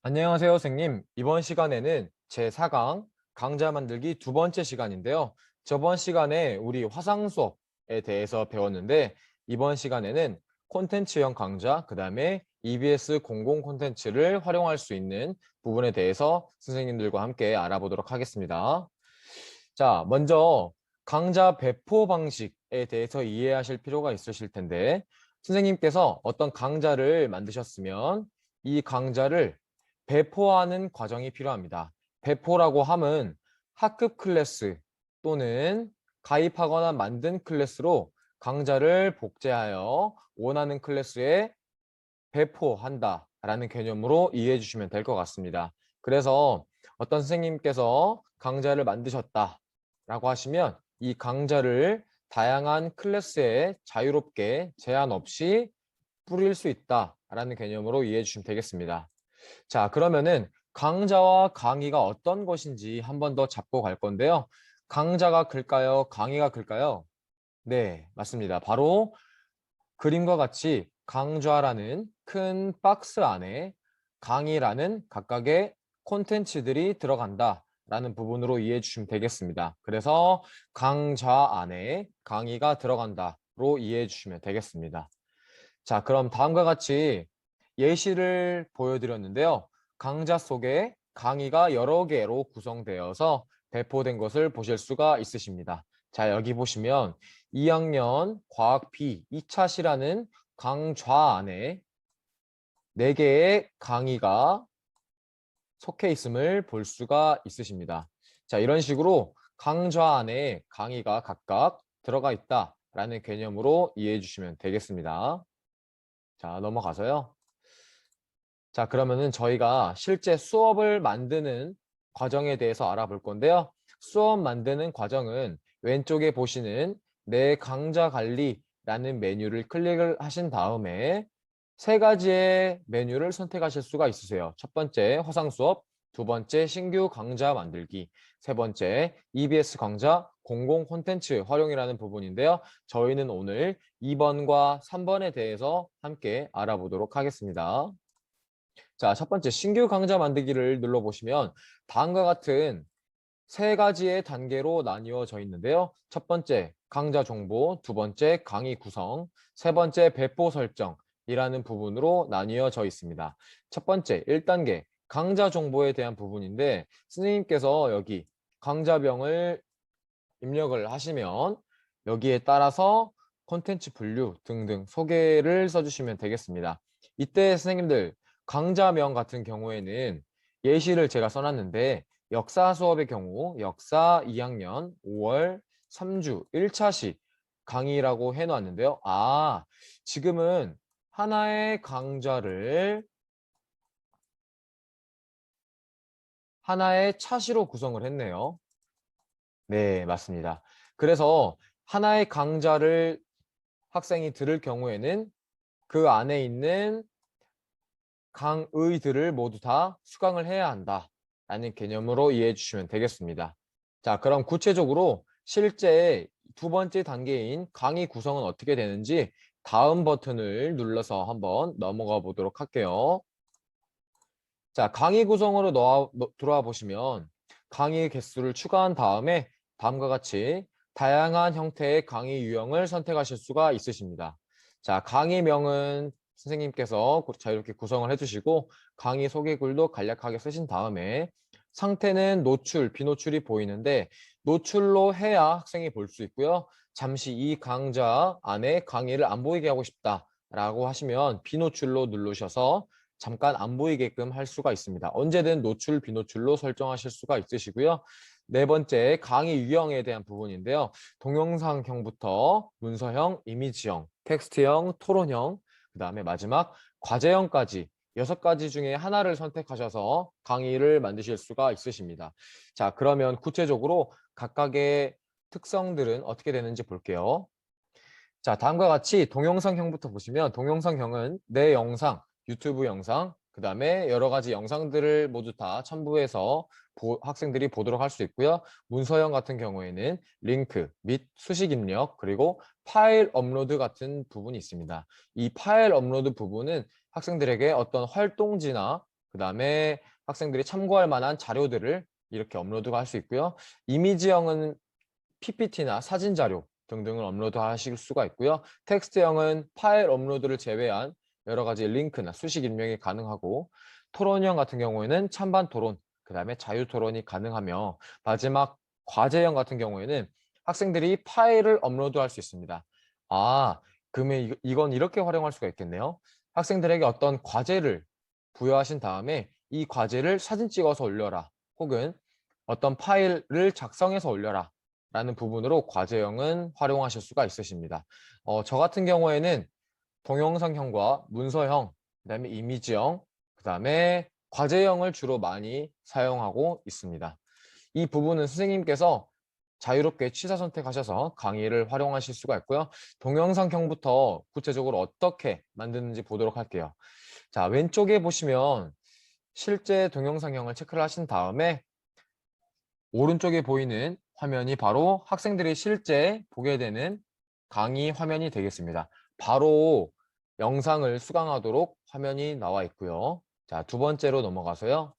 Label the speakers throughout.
Speaker 1: 안녕하세요, 선생님. 이번 시간에는 제4강 강좌 만들기 두 번째 시간인데요. 저번 시간에 우리 화상 수업에 대해서 배웠는데 이번 시간에는 콘텐츠형 강좌, 그다음에 EBS 공공 콘텐츠를 활용할 수 있는 부분에 대해서 선생님들과 함께 알아보도록 하겠습니다. 자, 먼저 강좌 배포 방식에 대해서 이해하실 필요가 있으실 텐데 선생님께서 어떤 강좌를 만드셨으면 이 강좌를 배포하는 과정이 필요합니다. 배포라고 함은 학급 클래스 또는 가입하거나 만든 클래스로 강좌를 복제하여 원하는 클래스에 배포한다라는 개념으로 이해해 주시면 될 것 같습니다. 그래서 어떤 선생님께서 강좌를 만드셨다라고 하시면 이 강좌를 다양한 클래스에 자유롭게 제한 없이 뿌릴 수 있다라는 개념으로 이해해 주시면 되겠습니다. 자, 그러면은 강좌와 강의가 어떤 것인지 한 번 더 잡고 갈 건데요. 강좌가 클까요? 강의가 클까요? 네, 맞습니다. 바로 그림과 같이 강좌라는 큰 박스 안에 강의라는 각각의 콘텐츠들이 들어간다라는 부분으로 이해해 주시면 되겠습니다. 그래서 강좌 안에 강의가 들어간다로 이해해 주시면 되겠습니다. 자, 그럼 다음과 같이 예시를 보여드렸는데요. 강좌 속에 강의가 여러 개로 구성되어서 배포된 것을 보실 수가 있으십니다. 자, 여기 보시면 2학년 과학 B 2차 시라는 강좌 안에 4개의 강의가 속해 있음을 볼 수가 있으십니다. 자, 이런 식으로 강좌 안에 강의가 각각 들어가 있다라는 개념으로 이해해 주시면 되겠습니다. 자, 넘어가서요. 자, 그러면은 저희가 실제 수업을 만드는 과정에 대해서 알아볼 건데요. 수업 만드는 과정은 왼쪽에 보시는 내 강좌 관리라는 메뉴를 클릭을 하신 다음에 세 가지의 메뉴를 선택하실 수가 있으세요. 첫 번째 화상 수업, 두 번째 신규 강좌 만들기, 세 번째 EBS 강좌 공공 콘텐츠 활용이라는 부분인데요. 저희는 오늘 2번과 3번에 대해서 함께 알아보도록 하겠습니다. 자, 첫 번째 신규 강좌 만들기를 눌러보시면 다음과 같은 세 가지의 단계로 나뉘어져 있는데요. 첫 번째 강좌 정보, 두 번째 강의 구성, 세 번째 배포 설정이라는 부분으로 나뉘어져 있습니다. 첫 번째 1단계 강좌 정보에 대한 부분인데 선생님께서 여기 강좌명을 입력을 하시면 여기에 따라서 콘텐츠 분류 등등 소개를 써주시면 되겠습니다. 이때 선생님들 강좌명 같은 경우에는 예시를 제가 써놨는데 역사 수업의 경우 역사 2학년 5월 3주 1차시 강의라고 해놨는데요. 아, 지금은 하나의 강좌를 하나의 차시로 구성을 했네요. 네, 맞습니다. 그래서 하나의 강좌를 학생이 들을 경우에는 그 안에 있는 강의들을 모두 다 수강을 해야 한다라는 개념으로 이해해 주시면 되겠습니다. 자, 그럼 구체적으로 실제 두 번째 단계인 강의 구성은 어떻게 되는지 다음 버튼을 눌러서 한번 넘어가 보도록 할게요. 자, 강의 구성으로 들어와 보시면 강의 개수를 추가한 다음에 다음과 같이 다양한 형태의 강의 유형을 선택하실 수가 있으십니다. 자, 강의명은 선생님께서 자유롭게 구성을 해주시고 강의 소개글도 간략하게 쓰신 다음에 상태는 노출, 비노출이 보이는데 노출로 해야 학생이 볼 수 있고요. 잠시 이 강좌 안에 강의를 안 보이게 하고 싶다라고 하시면 비노출로 누르셔서 잠깐 안 보이게끔 할 수가 있습니다. 언제든 노출, 비노출로 설정하실 수가 있으시고요. 네 번째, 강의 유형에 대한 부분인데요. 동영상형부터 문서형, 이미지형, 텍스트형, 토론형, 그 다음에 마지막 과제형까지 6가지 중에 하나를 선택하셔서 강의를 만드실 수가 있으십니다. 자, 그러면 구체적으로 각각의 특성들은 어떻게 되는지 볼게요. 자, 다음과 같이 동영상형부터 보시면 동영상형은 내 영상, 유튜브 영상, 그 다음에 여러 가지 영상들을 모두 다 첨부해서 학생들이 보도록 할 수 있고요. 문서형 같은 경우에는 링크 및 수식 입력 그리고 파일 업로드 같은 부분이 있습니다. 이 파일 업로드 부분은 학생들에게 어떤 활동지나 그 다음에 학생들이 참고할 만한 자료들을 이렇게 업로드가 할 수 있고요. 이미지형은 PPT나 사진 자료 등등을 업로드하실 수가 있고요. 텍스트형은 파일 업로드를 제외한 여러 가지 링크나 수식 입력이 가능하고, 토론형 같은 경우에는 찬반 토론, 그 다음에 자유 토론이 가능하며, 마지막 과제형 같은 경우에는 학생들이 파일을 업로드할 수 있습니다. 아, 그러면 이건 이렇게 활용할 수가 있겠네요. 학생들에게 어떤 과제를 부여하신 다음에 이 과제를 사진 찍어서 올려라, 혹은 어떤 파일을 작성해서 올려라 라는 부분으로 과제형은 활용하실 수가 있으십니다. 저 같은 경우에는 동영상형과 문서형, 그다음에 이미지형, 그다음에 과제형을 주로 많이 사용하고 있습니다. 이 부분은 선생님께서 자유롭게 취사 선택하셔서 강의를 활용하실 수가 있고요. 동영상형부터 구체적으로 어떻게 만드는지 보도록 할게요. 자, 왼쪽에 보시면 실제 동영상형을 체크를 하신 다음에 오른쪽에 보이는 화면이 바로 학생들이 실제 보게 되는 강의 화면이 되겠습니다. 바로 영상을 수강하도록 화면이 나와 있고요. 자, 두 번째로 넘어가서요.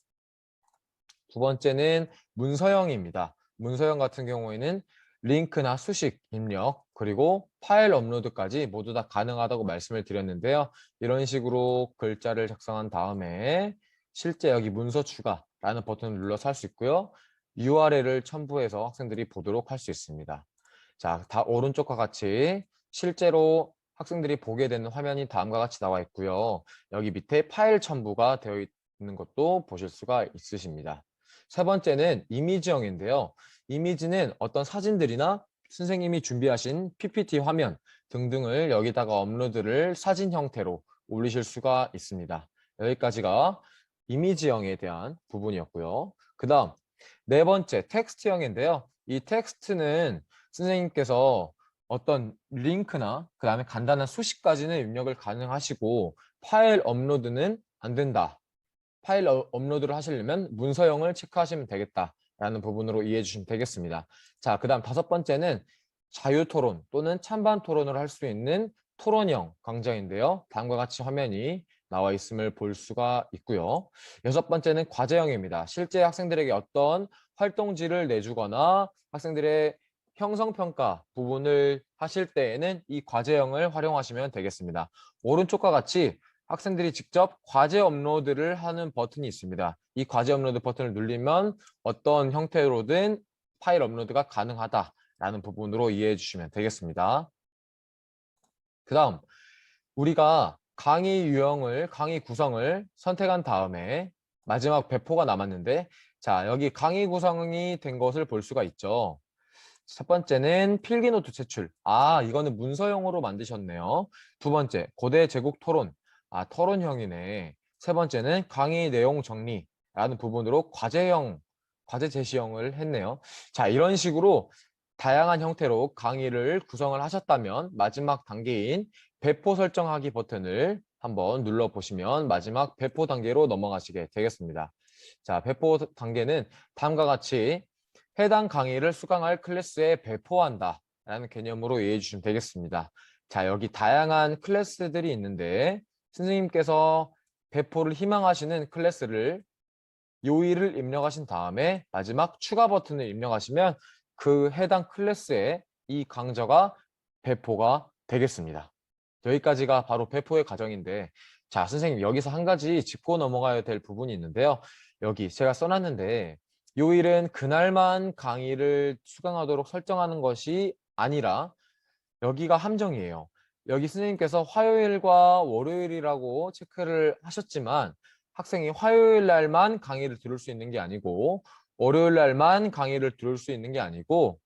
Speaker 1: 두 번째는 문서형입니다. 문서형 같은 경우에는 링크나 수식 입력, 그리고 파일 업로드까지 모두 다 가능하다고 말씀을 드렸는데요. 이런 식으로 글자를 작성한 다음에 실제 여기 문서 추가라는 버튼을 눌러서 할 수 있고요. URL을 첨부해서 학생들이 보도록 할 수 있습니다. 자, 다 오른쪽과 같이 실제로 학생들이 보게 되는 화면이 다음과 같이 나와 있고요. 여기 밑에 파일 첨부가 되어 있는 것도 보실 수가 있으십니다. 세 번째는 이미지형인데요. 이미지는 어떤 사진들이나 선생님이 준비하신 PPT 화면 등등을 여기다가 업로드를 사진 형태로 올리실 수가 있습니다. 여기까지가 이미지형에 대한 부분이었고요. 그 다음 네 번째 텍스트형인데요. 이 텍스트는 선생님께서 어떤 링크나 그 다음에 간단한 수식까지는 입력을 가능하시고 파일 업로드는 안 된다. 파일 업로드를 하시려면 문서형을 체크하시면 되겠다라는 부분으로 이해해 주시면 되겠습니다. 자, 그 다음 다섯 번째는 자유토론 또는 찬반 토론을 할 수 있는 토론형 강좌인데요. 다음과 같이 화면이 나와 있음을 볼 수가 있고요. 여섯 번째는 과제형입니다. 실제 학생들에게 어떤 활동지를 내주거나 학생들의 형성평가 부분을 하실 때에는 이 과제형을 활용하시면 되겠습니다. 오른쪽과 같이 학생들이 직접 과제 업로드를 하는 버튼이 있습니다. 이 과제 업로드 버튼을 누르면 어떤 형태로든 파일 업로드가 가능하다라는 부분으로 이해해 주시면 되겠습니다. 그 다음 우리가 강의 유형을, 강의 구성을 선택한 다음에 마지막 배포가 남았는데, 자, 여기 강의 구성이 된 것을 볼 수가 있죠. 첫 번째는 필기노트 제출. 아, 이거는 문서형으로 만드셨네요. 두 번째, 고대 제국 토론. 아, 토론형이네. 세 번째는 강의 내용 정리라는 부분으로 과제형, 과제 제시형을 했네요. 자, 이런 식으로 다양한 형태로 강의를 구성을 하셨다면 마지막 단계인 배포 설정하기 버튼을 한번 눌러보시면 마지막 배포 단계로 넘어가시게 되겠습니다. 자, 배포 단계는 다음과 같이 해당 강의를 수강할 클래스에 배포한다 라는 개념으로 이해해 주시면 되겠습니다. 자, 여기 다양한 클래스들이 있는데 선생님께서 배포를 희망하시는 클래스를 요일을 입력하신 다음에 마지막 추가 버튼을 입력하시면 그 해당 클래스에 이 강좌가 배포가 되겠습니다. 여기까지가 바로 배포의 과정인데, 자, 선생님 여기서 한 가지 짚고 넘어가야 될 부분이 있는데요. 여기 제가 써놨는데 요일은 그날만 강의를 수강하도록 설정하는 것이 아니라 여기가 함정이에요. 여기 선생님께서 화요일과 월요일이라고 체크를 하셨지만 학생이 화요일 날만 강의를 들을 수 있는 게 아니고 월요일 날만 강의를 들을 수 있는 게 아니고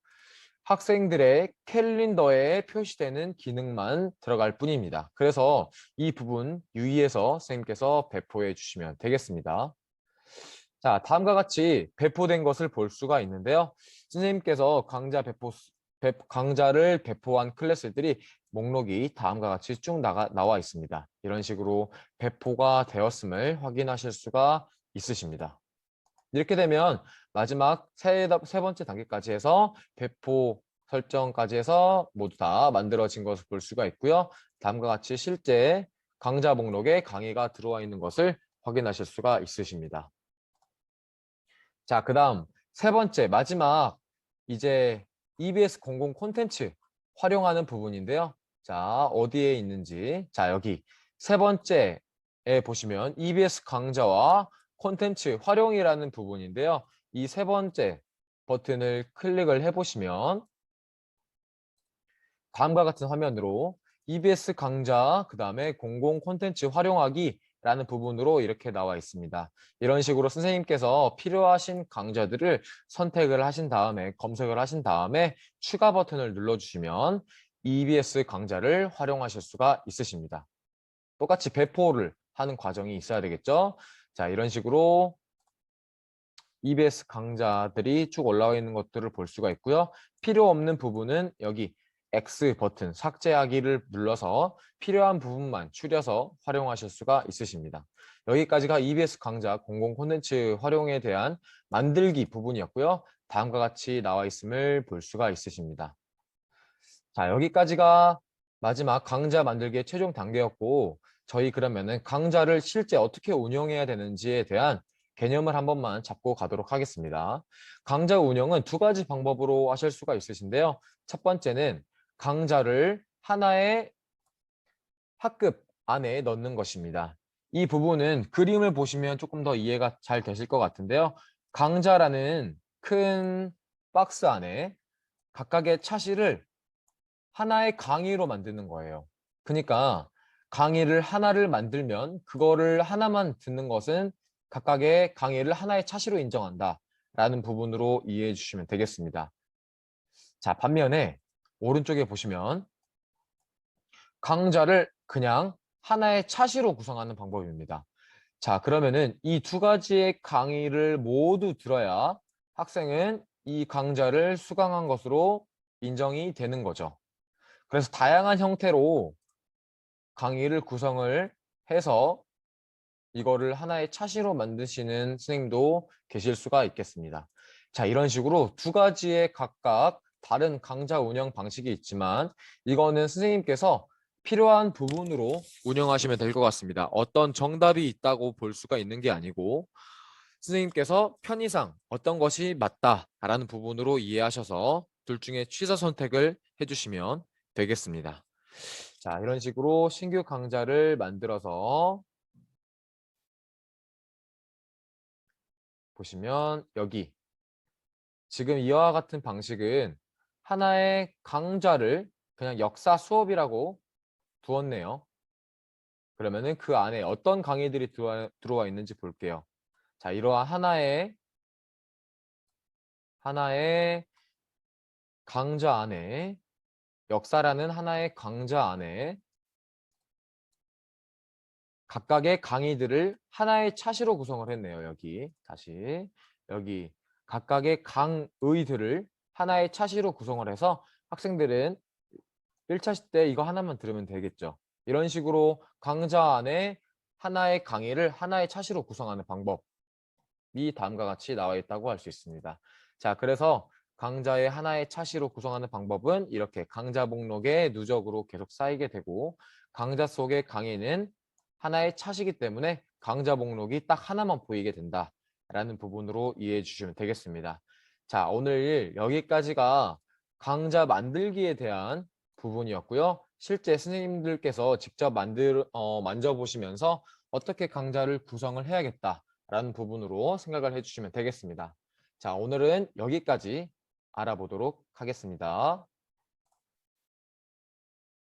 Speaker 1: 학생들의 캘린더에 표시되는 기능만 들어갈 뿐입니다. 그래서 이 부분 유의해서 선생님께서 배포해 주시면 되겠습니다. 자, 다음과 같이 배포된 것을 볼 수가 있는데요. 선생님께서 강좌를 배포한 클래스들이 목록이 다음과 같이 쭉 나와 있습니다. 이런 식으로 배포가 되었음을 확인하실 수가 있으십니다. 이렇게 되면 마지막 세 번째 단계까지 해서 배포 설정까지 해서 모두 다 만들어진 것을 볼 수가 있고요. 다음과 같이 실제 강좌 목록에 강의가 들어와 있는 것을 확인하실 수가 있으십니다. 자, 그다음 세 번째 마지막 이제 EBS 공공 콘텐츠 활용하는 부분인데요. 자, 어디에 있는지. 자, 여기 세 번째에 보시면 EBS 강좌와 콘텐츠 활용이라는 부분인데요. 이 세 번째 버튼을 클릭을 해보시면 다음과 같은 화면으로 EBS 강좌, 그 다음에 공공 콘텐츠 활용하기라는 부분으로 이렇게 나와 있습니다. 이런 식으로 선생님께서 필요하신 강좌들을 선택을 하신 다음에 검색을 하신 다음에 추가 버튼을 눌러주시면 EBS 강좌를 활용하실 수가 있으십니다. 똑같이 배포를 하는 과정이 있어야 되겠죠? 자, 이런 식으로 EBS 강좌들이 쭉 올라와 있는 것들을 볼 수가 있고요. 필요 없는 부분은 여기 X 버튼 삭제하기를 눌러서 필요한 부분만 추려서 활용하실 수가 있으십니다. 여기까지가 EBS 강좌 공공 콘텐츠 활용에 대한 만들기 부분이었고요. 다음과 같이 나와 있음을 볼 수가 있으십니다. 자, 여기까지가 마지막 강좌 만들기의 최종 단계였고 저희 그러면은 강좌를 실제 어떻게 운영해야 되는지에 대한 개념을 한 번만 잡고 가도록 하겠습니다. 강좌 운영은 두 가지 방법으로 하실 수가 있으신데요. 첫 번째는 강좌를 하나의 학급 안에 넣는 것입니다. 이 부분은 그림을 보시면 조금 더 이해가 잘 되실 것 같은데요. 강좌라는 큰 박스 안에 각각의 차시를 하나의 강의로 만드는 거예요. 그러니까 강의를 하나를 만들면 그거를 하나만 듣는 것은 각각의 강의를 하나의 차시로 인정한다 라는 부분으로 이해해 주시면 되겠습니다. 자, 반면에 오른쪽에 보시면 강좌를 그냥 하나의 차시로 구성하는 방법입니다. 자, 그러면은 이 두 가지의 강의를 모두 들어야 학생은 이 강좌를 수강한 것으로 인정이 되는 거죠. 그래서 다양한 형태로 강의를 구성을 해서 이거를 하나의 차시로 만드시는 선생님도 계실 수가 있겠습니다. 자, 이런 식으로 두 가지의 각각 다른 강좌 운영 방식이 있지만 이거는 선생님께서 필요한 부분으로 운영하시면 될 것 같습니다. 어떤 정답이 있다고 볼 수가 있는 게 아니고 선생님께서 편의상 어떤 것이 맞다라는 부분으로 이해하셔서 둘 중에 취사 선택을 해주시면 되겠습니다. 자, 이런 식으로 신규 강좌를 만들어서 보시면 여기 지금 이와 같은 방식은 하나의 강좌를 그냥 역사 수업이라고 두었네요. 그러면은 그 안에 어떤 강의들이 들어와 있는지 볼게요. 자, 이러한 하나의 강좌 안에 역사라는 하나의 강좌 안에 각각의 강의들을 하나의 차시로 구성을 했네요. 여기 다시 여기 각각의 강의들을 하나의 차시로 구성을 해서 학생들은 1차시 때 이거 하나만 들으면 되겠죠. 이런 식으로 강좌 안에 하나의 강의를 하나의 차시로 구성하는 방법이 다음과 같이 나와 있다고 할 수 있습니다. 자, 그래서 강좌의 하나의 차시로 구성하는 방법은 이렇게 강좌 목록에 누적으로 계속 쌓이게 되고 강좌 속의 강의는 하나의 차시기 때문에 강좌 목록이 딱 하나만 보이게 된다라는 부분으로 이해해 주시면 되겠습니다. 자, 오늘 여기까지가 강좌 만들기에 대한 부분이었고요. 실제 선생님들께서 직접 만져보시면서 어떻게 강좌를 구성을 해야겠다라는 부분으로 생각을 해주시면 되겠습니다. 자, 오늘은 여기까지 알아보도록 하겠습니다.